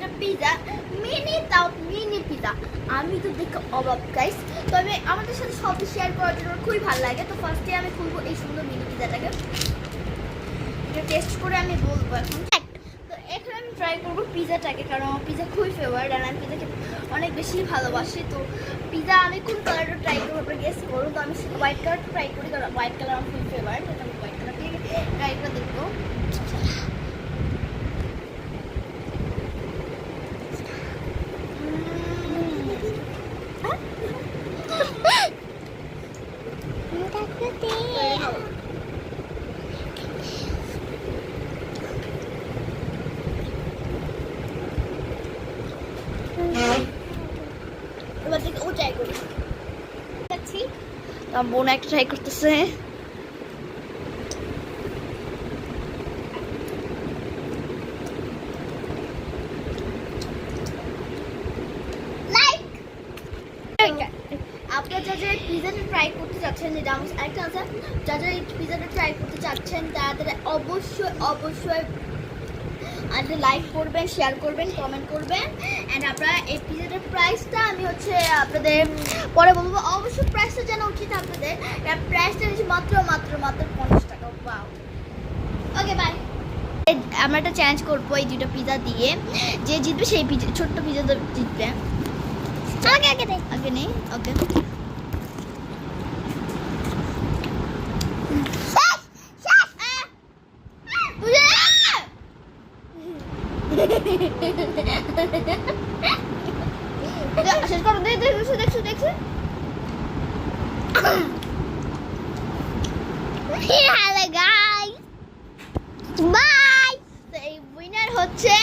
যেটা pizza mini, তাও mini pizza. আমি তো দেখে অবাক গাইস। তবে আমাদের সাথে সব শেয়ার করার জন্য খুবই ভালো লাগে। তো ফার্স্টে আমি খুলবো এই সুন্দর মিনি পিজাটাকে, এটা টেস্ট করে আমি বলবো এখন। তো এখন আমি ট্রাই করবো পিজাটাকে, কারণ আমার পিজা খুবই ফেভারিট আর আমি পিজা খেতে অনেক বেশি ভালোবাসি। তো পিজা আমি কোন কালারটা ট্রাই করবো আপনারা গেস করুন। তো আমি হোয়াইট কালারটা ট্রাই করি, কারণ হোয়াইট কালার আমার খুবই ফেভারিট। তো আমি হোয়াইট কালার দিয়ে ট্রাই করে দেখবো। এবার থেকে ও ট্রাই করি। আমার বোন একটা ট্রাই করতেছে। আপনারা যারা যারা পিজাটা ট্রাই করতে চাচ্ছেন, যেটা আমার আরেকটা আছে, যারা যারা এই পিজাটা ট্রাই করতে চাচ্ছেন তারা অবশ্যই অবশ্যই একটা লাইক করবেন, শেয়ার করবেন, কমেন্ট করবেন। অ্যান্ড আপনারা এই পিজাটার প্রাইসটা আমি হচ্ছে আপনাদের পরে বলবো। অবশ্যই প্রাইসটা জানা উচিত আপনাদের। প্রাইসটা নিচ্ছে মাত্র মাত্র মাত্র 50 টাকা। Wow, okay bye. আমরা একটা চ্যালেঞ্জ করবো এই দুটো পিজা দিয়ে, যে জিতবে সেই পিজা, ছোট্ট পিজা জিতবে। আগে আগে দেখ, আগে নেই। ওকে শেষ করো, দেখছো দেখছো দেখছো। Hello guys, bye. তো এই উইনার হচ্ছে